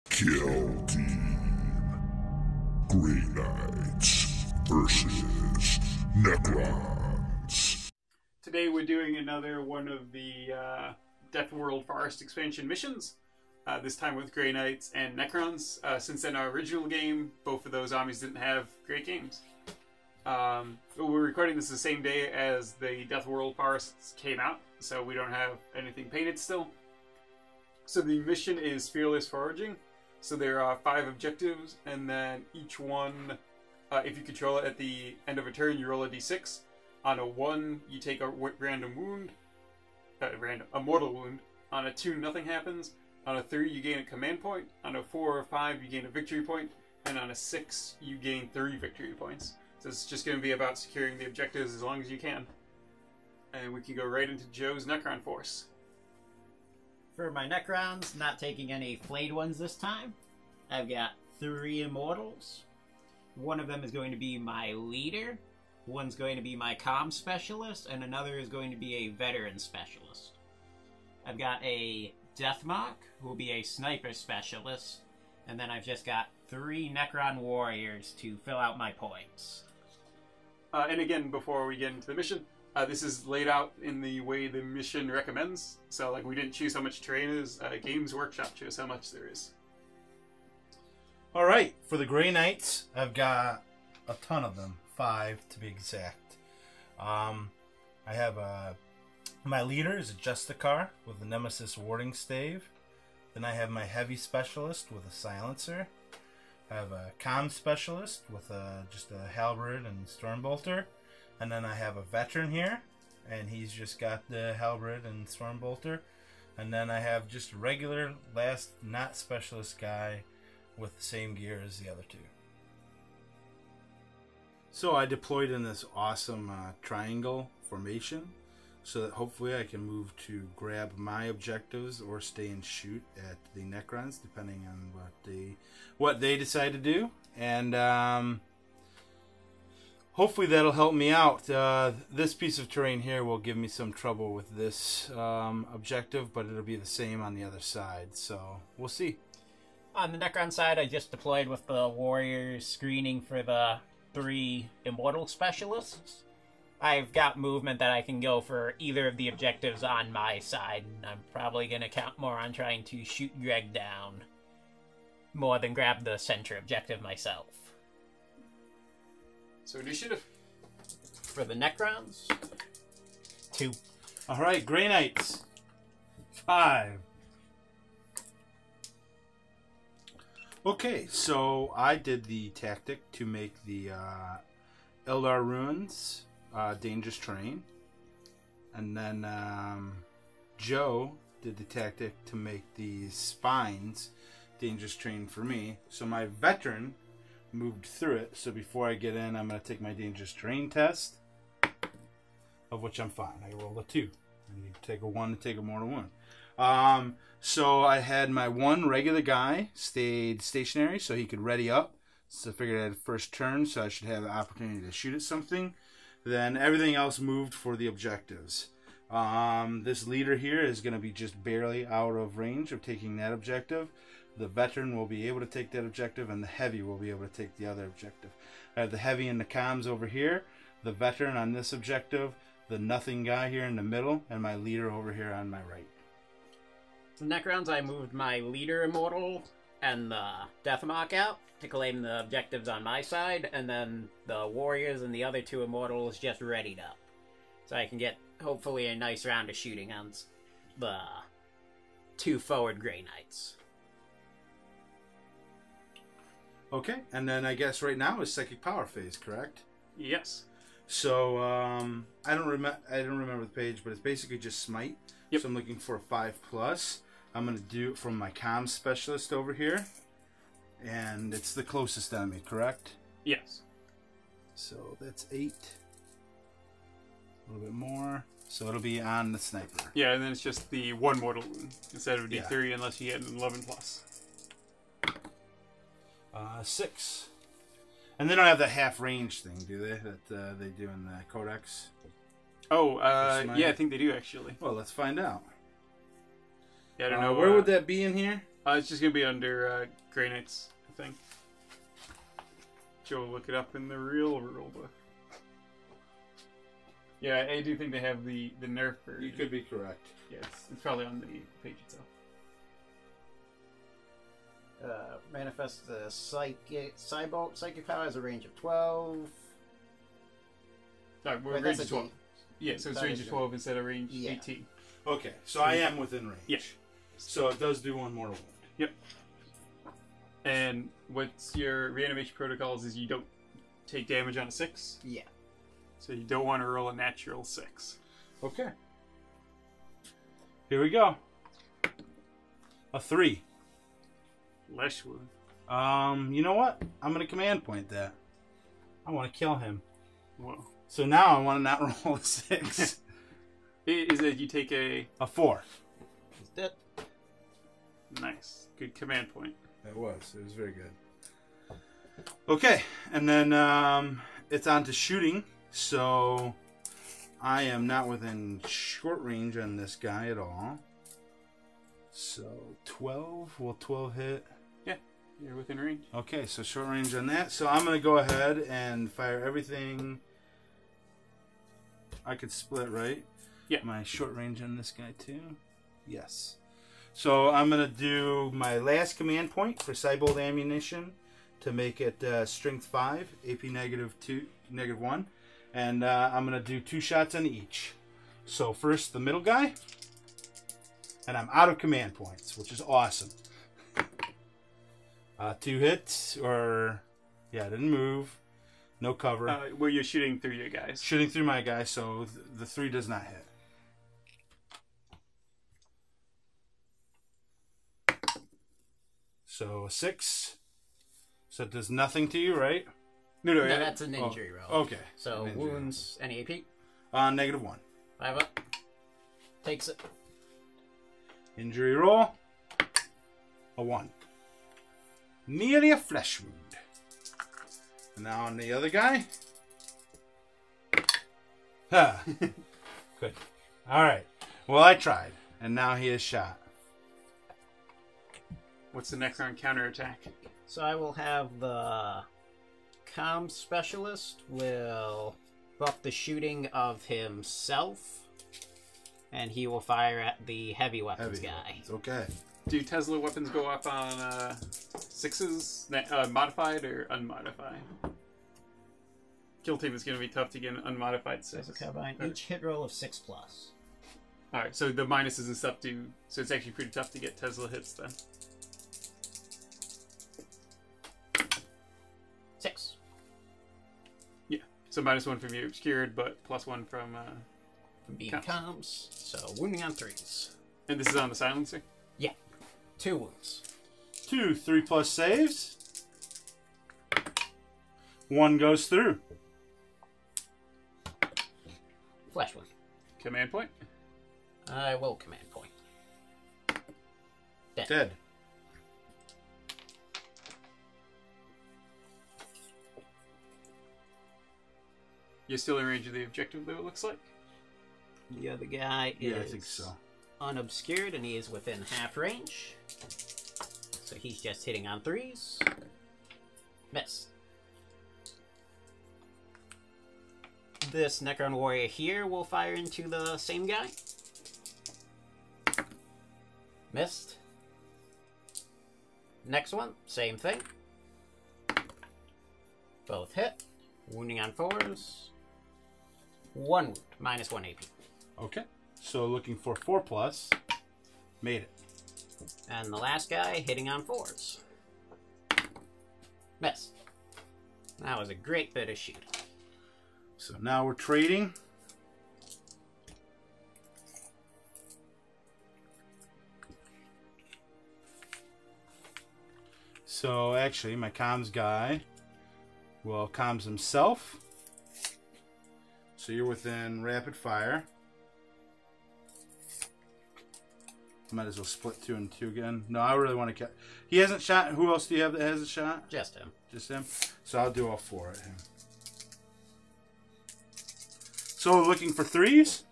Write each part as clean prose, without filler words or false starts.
Kill Team. Grey Knights versus Necrons. Today we're doing another one of the Death World Forest expansion missions. This time with Grey Knights and Necrons. Since in our original game, both of those armies didn't have great games. We're recording this the same day as the Death World Forests came out, so we don't have anything painted still. So the mission is Fearless Foraging. So there are 5 objectives, and then each one, if you control it at the end of a turn, you roll a d6. On a 1, you take a random wound, a mortal wound. On a 2, nothing happens. On a 3, you gain a command point. On a 4 or 5, you gain a victory point. And on a 6, you gain 3 victory points. So it's just going to be about securing the objectives as long as you can. And we can go right into Joe's Necron force. For my Necrons, not taking any flayed ones this time. I've got 3 Immortals. One of them is going to be my leader. One's going to be my comm specialist, and another is going to be a veteran specialist. I've got a Deathmark, who will be a sniper specialist, and then I've just got 3 Necron warriors to fill out my points. And again, before we get into the mission, this is laid out in the way the mission recommends. So, like, we didn't choose how much terrain is. Games Workshop chose how much there is. All right, for the Grey Knights, I've got a ton of them, 5 to be exact. I have my leader is a Justicar with a Nemesis warding stave. Then I have my heavy specialist with a silencer. I have a comm specialist with just a halberd and stormbolter. And then I have a veteran here, and he's just got the halberd and stormbolter. And then I have just a regular last not specialist guy with the same gear as the other 2. So I deployed in this awesome triangle formation so that hopefully I can move to grab my objectives or stay and shoot at the Necrons depending on what they decide to do. And hopefully that'll help me out. This piece of terrain here will give me some trouble with this objective, but it'll be the same on the other side. So we'll see. On the Necron side, I just deployed with the warriors screening for the 3 Immortal specialists. I've got movement that I can go for either of the objectives on my side, and I'm probably going to count more on trying to shoot Greg down more than grab the center objective myself. So initiative. For the Necrons, 2. All right, Grey Knights, 5. Okay, so I did the tactic to make the Eldar Ruins dangerous terrain. And then Joe did the tactic to make the Spines dangerous terrain for me. So my veteran moved through it. So before I get in, I'm going to take my dangerous terrain test, of which I'm fine. I rolled a 2. And you take a 1 to take a mortal wound. So I had my 1 regular guy stayed stationary so he could ready up. So I figured I had first turn, so I should have the opportunity to shoot at something. Then everything else moved for the objectives. This leader here is going to be just barely out of range of taking that objective. The veteran will be able to take that objective, and the heavy will be able to take the other objective. I have the heavy and the comms over here, the veteran on this objective, the nothing guy here in the middle, and my leader over here on my right. The Necrons, I moved my leader Immortal and the Deathmark out to claim the objectives on my side, and then the warriors and the other 2 Immortals just readied up. So I can get, hopefully, a nice round of shooting on the 2 forward Grey Knights. Okay, and then I guess right now is Psychic Power phase, correct? Yes. So I don't remember the page, but it's basically just Smite. Yep. So I'm looking for a 5+. I'm going to do it from my comm specialist over here. And it's the closest enemy, correct? Yes. So that's 8. A little bit more. So it'll be on the sniper. Yeah, and then it's just the 1 mortal wound instead of D3 unless you get an 11+. 6. And they don't have the half range thing, do they? That they do in the Codex? Oh, yeah, I think they do actually. Well, let's find out. Yeah, I don't know. Where would that be in here? It's just going to be under Grey Knights, I think. Joe will look it up in the real rule book. Yeah, I do think they have the nerf version. You could be correct. Yeah, it's probably on the page itself. Manifest the psychic power has a range of 12. No, we're Wait, range that's of a 12. D. Yeah, so it's That range is of 12 instead of range Yeah. 18. Okay, so I am within range. Yeah. So it does do one more wound. Yep. And what's your reanimation protocols is you don't take damage on a 6. Yeah. So you don't want to roll a natural 6. Okay. Here we go. A 3. Flesh wound. You know what? I'm gonna command point that. I want to kill him. Whoa. So now I want to not roll a 6. Is it you take a... A 4. He's dead. Nice. Good command point. It was very good. Okay, and then it's on to shooting. So I am not within short range on this guy at all. So 12. Will 12 hit? Yeah, you're within range. Okay, so short range on that. So I'm going to go ahead and fire everything. I could split, right? Yeah. My short range on this guy too? Yes. So I'm going to do my last command point for Cybold ammunition to make it strength 5, AP -1. And I'm going to do 2 shots on each. So first the middle guy. And I'm out of command points, which is awesome. 2 hits, or... Yeah, I didn't move. No cover. Where you're shooting through your guys. Shooting through my guy, so the 3 does not hit. So 6. So it does nothing to you, right? No, No, that's an injury roll. Okay. So An injury wounds, any AP? -1. 5 up. Takes it. Injury roll. A 1. Merely a flesh wound. And now on the other guy. Ha. Good. Alright. Well, I tried. And now he is shot. What's the Necron counterattack? So I will have the comm specialist will buff the shooting of himself, and he will fire at the heavy weapons guy. Okay. Do Tesla weapons go up on 6s, modified or unmodified? Kill team is going to be tough to get an unmodified 6. So combine each hit roll of 6+. Alright, so the minuses and stuff do... So it's actually pretty tough to get Tesla hits then. 6. Yeah. So -1 from your obscured, but +1 from... Beam Comms. comms. So wounding on 3s. And this is on the silencer? Yeah. 2 wounds. 2 3+ saves. 1 goes through. Flesh wound. Command point? I will command point. Dead. You're still in range of the objective, though, it looks like. The other guy is Yeah, I think so. unobscured, and he is within half range. So he's just hitting on 3s. Miss. This Necron warrior here will fire into the same guy. Missed. Next one, same thing. Both hit. Wounding on 4s. 1 wound, -1 AP. Okay. So looking for 4+. Made it. And the last guy hitting on 4s. Miss. That was a great bit of shooting. So now we're trading. So actually, my comms guy will comms himself. So you're within rapid fire. Might as well split 2 and 2 again. No, I really want to catch. He hasn't shot. Who else do you have that has a shot? Just him. Just him? So I'll do all 4 at him. So looking for 3s.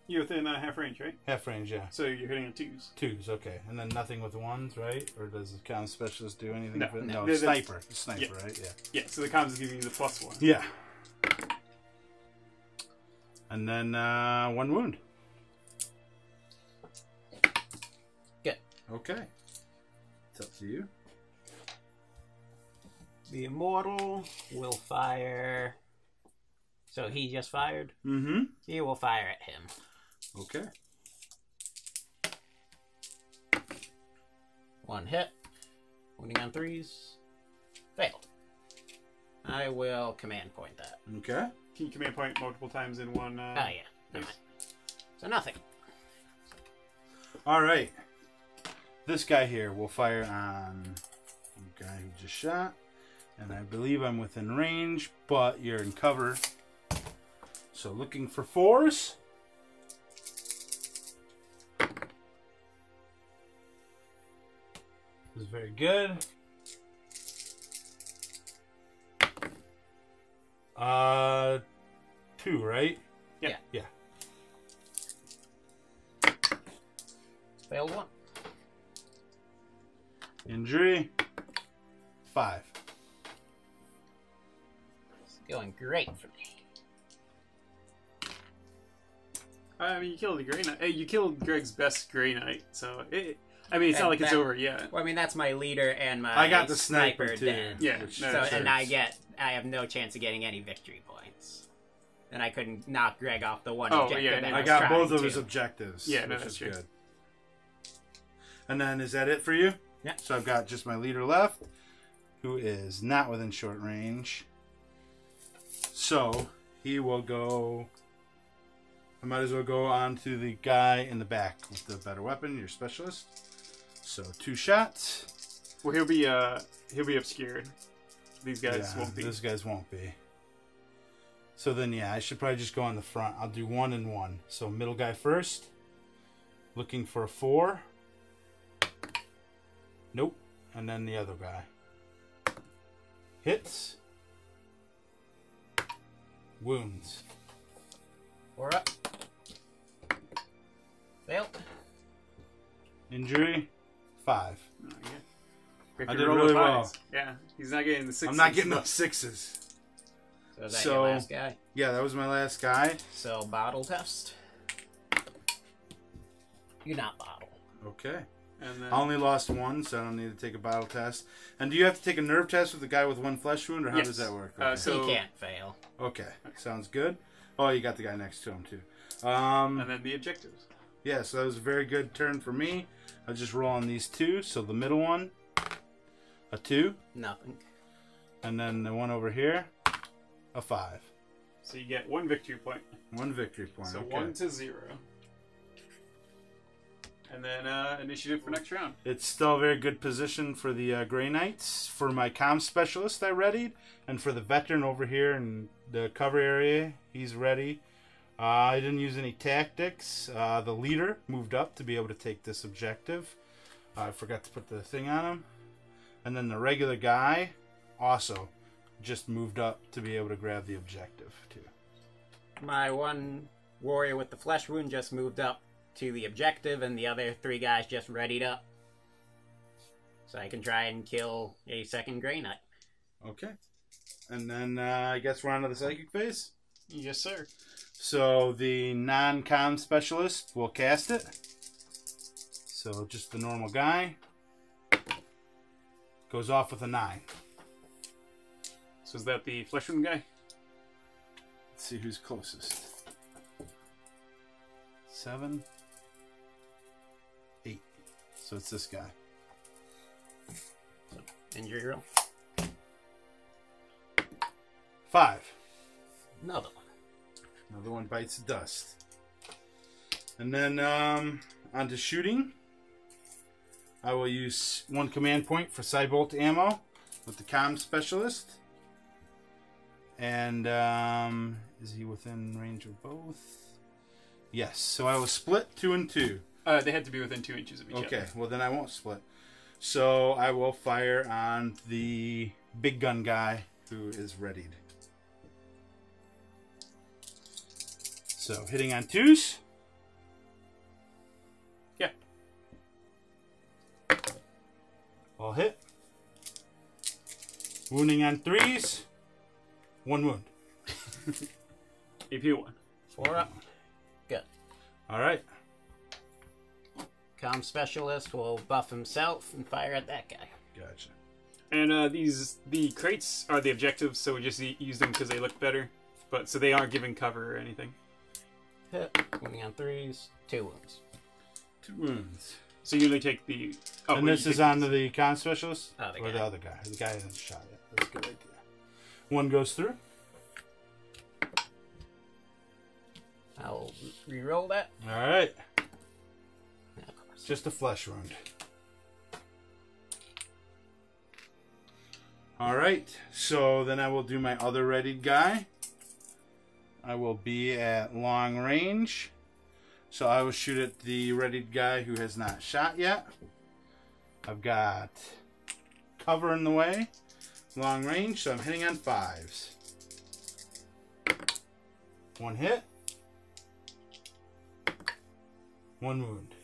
You're within half range, right? Half range, yeah. So you're hitting on 2s. 2s, okay. And then nothing with 1s, right? Or does the comm specialist do anything? No, with it? no. No, sniper. Sniper, right? Yeah. Yeah, so the comms is giving you the +1. Yeah. And then 1 wound. Good. Okay. It's up to you. The immortal will fire. So he just fired. Mm-hmm. He will fire at him. Okay. 1 hit. Wounding on 3s. Failed. I will command point that. Okay. Can you command point multiple times in one? Oh, yeah. Never mind. So nothing. All right. This guy here will fire on the guy who just shot. And I believe I'm within range, but you're in cover. So looking for 4s. This is very good. 2, right? Yeah. Yeah. Failed 1. Injury. 5. It's going great for me. I mean, you killed the Grey Knight. Hey, you killed Greg's best Grey Knight, so it's And not like it's that- over yet. Well, I mean, that's my leader and my I got the sniper too. dead. Yeah, which no, So, hurts. and I have no chance of getting any victory points. And I couldn't knock Greg off the one Oh, objective yeah, that no, I I was got trying both of to. his objectives. Yeah, no, which that's is true. good. And then is that it for you? Yeah. So I've got just my leader left, who is not within short range. So he will go. I might as well go on to the guy in the back with the better weapon, your specialist. So 2 shots. Well, he'll be obscured. These guys Yeah, won't be. Those guys won't be. So then, yeah, I should probably just go on the front. I'll do 1 and 1. So middle guy first. Looking for a 4. Nope. And then the other guy. Hits. Wounds. 4 up. Failed. Injury. 5. Oh, yeah. Rick I can did roll really those well. fives. Yeah, he's not getting the 6s. I'm not getting those 6s. So is that So- your last guy? Yeah, that was my last guy. So bottle test. You not bottle. Okay. And then, I only lost 1, so I don't need to take a battle test. And do you have to take a nerve test with the guy with 1 flesh wound, or how Yes. does that work? So- He can't fail. Okay, sounds good. Oh, you got the guy next to him too. and then the objectives. Yeah, so that was a very good turn for me. I'll just roll on these 2. So the middle one, a 2, Nothing. and then the one over here, a 5. So you get 1 victory point. 1 victory point. So okay. 1 to 0. And then initiative for next round. It's still a very good position for the Grey Knights. For my comm specialist, I readied, and for the veteran over here in the cover area, he's ready. I didn't use any tactics. The leader moved up to be able to take this objective. I forgot to put the thing on him. And then the regular guy also just moved up to be able to grab the objective too. My one warrior with the flesh wound just moved up to the objective, and the other 3 guys just readied up. So I can try and kill a second Grey Knight. Okay. And then I guess we're on to the psychic phase. Yes, sir. So the non-comm specialist will cast it. So just the normal guy. Goes off with a 9. So is that the flesh wound guy? Let's see who's closest. 7. 8. So it's this guy. Injury roll. 5. Another one. Another one bites the dust. And then on to shooting. I will use 1 command point for Cybolt ammo with the comm specialist. And is he within range of both? Yes. So I will split 2 and 2. They had to be within 2 inches of each Okay. other. Well, then I won't split. So I will fire on the big gun guy who is readied. So hitting on 2s. All hit. Wounding on 3s. 1 wound. AP 1. 4 up. Good. All right. Comm specialist will buff himself and fire at that guy. Gotcha. And the crates are the objectives, so we just use them because they look better. But so they aren't giving cover or anything. Hit. Wounding on 3s. 2 wounds. 2 wounds. So you only take the. Oh, And this is on to the con specialist? Oh, the or guy. the other guy? The guy hasn't shot yet. That's a good idea. 1 goes through. I'll re-roll that. All right. Yeah, of course. Just a flesh wound. All right. So then I will do my other readied guy. I will be at long range. So I will shoot at the readied guy who has not shot yet. I've got cover in the way. Long range, so I'm hitting on 5s. 1 hit. 1 wound.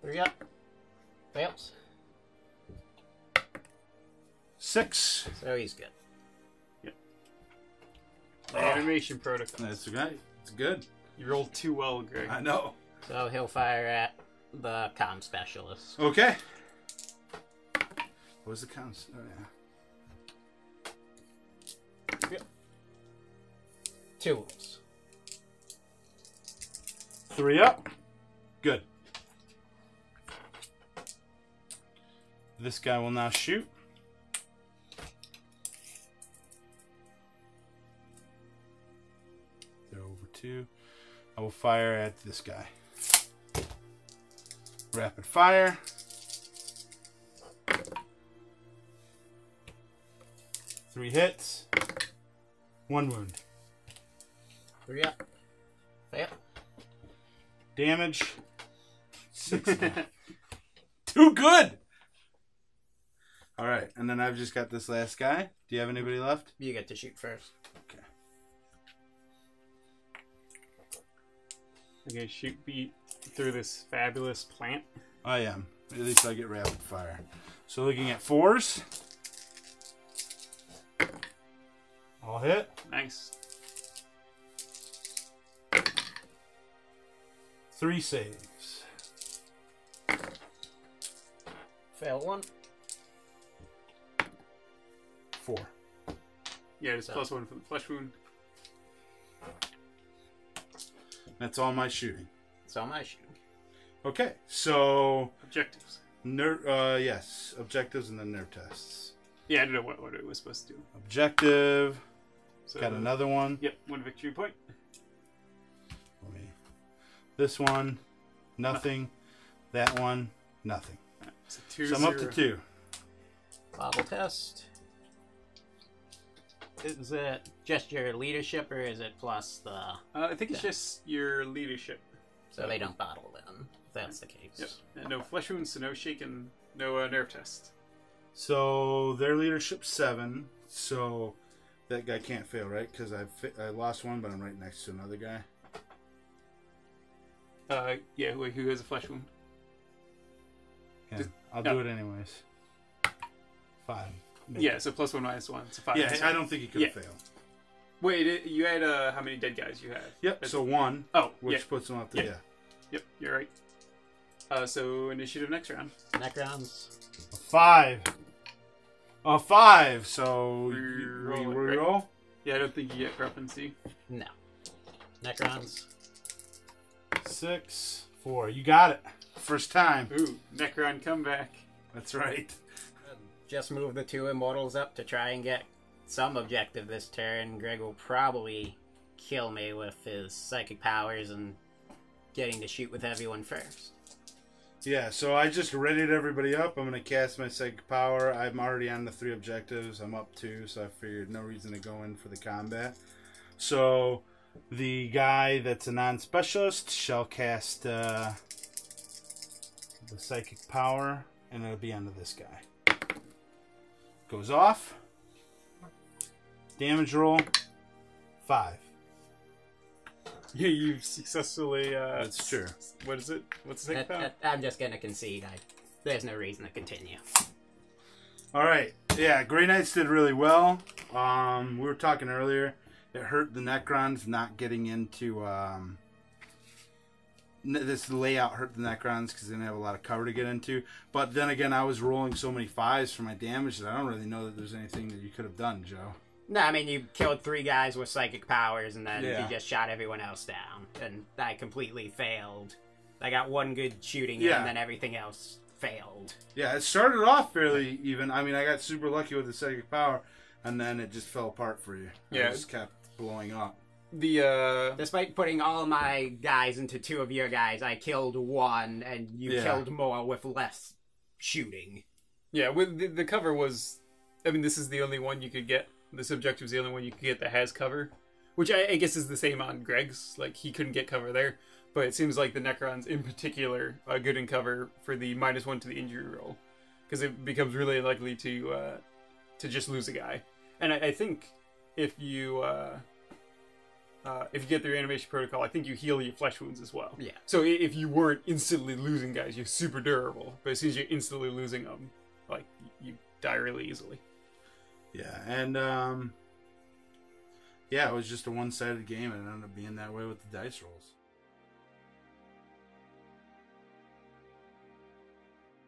3 up. Fails. 6. So he's good. The animation protocol. That's right. It's good. You rolled too well, Greg. I know. So he'll fire at the comm specialist. Okay. What was the count? Oh, yeah. Yep. 2 wounds. 3 up. Good. This guy will now shoot. They're over 2. I will fire at this guy. Rapid fire. Three hits. 1 wound. 3 up. Fail. Damage. 6. Too good! Alright, and then I've just got this last guy. Do you have anybody left? You get to shoot first. Okay. Okay, shoot beat through this fabulous plant. I am. At least I get rapid fire. So looking at 4s. All hit. Nice. 3 saves. Fail 1. 4. Yeah, it's So- +1 for the flesh wound. That's all my shooting. That's all my shooting. Okay, so Objectives. yes, objectives and then nerve tests. Yeah, I don't know what it was supposed to do. Objective. So, Got another one. Yep, 1 victory point. Let me. This one, nothing. That one, nothing. So 2, So I'm up to 2. Bobble test. Is it just your leadership or is it plus the... I think it's just your leadership. So they don't bottle then, if that's the case. Yep. And no flesh wounds, so no shaken, no nerve test. So their leadership's 7. So that guy can't fail, right? Because I lost one, but I'm right next to another guy. Yeah, who has a flesh wound? Yeah, I'll do it anyways. 5. Make Yeah, it. so +1 -1, so 5. Yeah, I don't think he could have failed. Wait, you had how many dead guys you had? Yep. So 1, Oh, which yeah. puts him up to Yeah. Yep, you're right. So initiative next round. Necrons. 5. A 5. So Reroll it, we right? roll. Yeah, I don't think you get replency. No. Necrons. 6, 4. You got it. First time. Ooh, Necron comeback. That's right. Just move the 2 immortals up to try and get some objective this turn. Greg will probably kill me with his psychic powers and getting to shoot with everyone first. Yeah, so I just readied everybody up. I'm going to cast my psychic power. I'm already on the 3 objectives. I'm up 2, so I figured no reason to go in for the combat. So the guy that's a non-specialist shall cast the psychic power, and it'll be onto this guy. Goes off. Damage roll. 5. Yeah, you've successfully. That's true. What is it? What's the second power? I'm just gonna concede. there's no reason to continue. All right. Yeah, Grey Knights did really well. We were talking earlier. It hurt the Necrons not getting into... this layout hurt the Necrons because they didn't have a lot of cover to get into. But then again, I was rolling so many 5s for my damage that I don't really know that there's anything that you could have done, Joe. No, I mean, you killed 3 guys with psychic powers, and then Yeah. you just shot everyone else down. And I completely failed. I got 1 good shooting, Yeah. and then everything else failed. Yeah, it started off fairly even. I mean, I got super lucky with the psychic power, and then it just fell apart for you. Yeah. It just kept blowing up. Despite putting all my guys into 2 of your guys, I killed 1, and you Yeah. killed more with less shooting. Yeah, with the cover was... I mean, this is the only one you could get. This objective is the only one you could get that has cover. Which I guess is the same on Greg's. Like, he couldn't get cover there. But it seems like the Necrons, in particular, are good in cover for the -1 to the injury roll. Because it becomes really likely to just lose a guy. And I think if you get through animation protocol, I think you heal your flesh wounds as well. Yeah. So if you weren't instantly losing guys, you're super durable. But as soon as you're instantly losing them, like, you die really easily. Yeah, and yeah, it was just a one-sided game, and it ended up being that way with the dice rolls.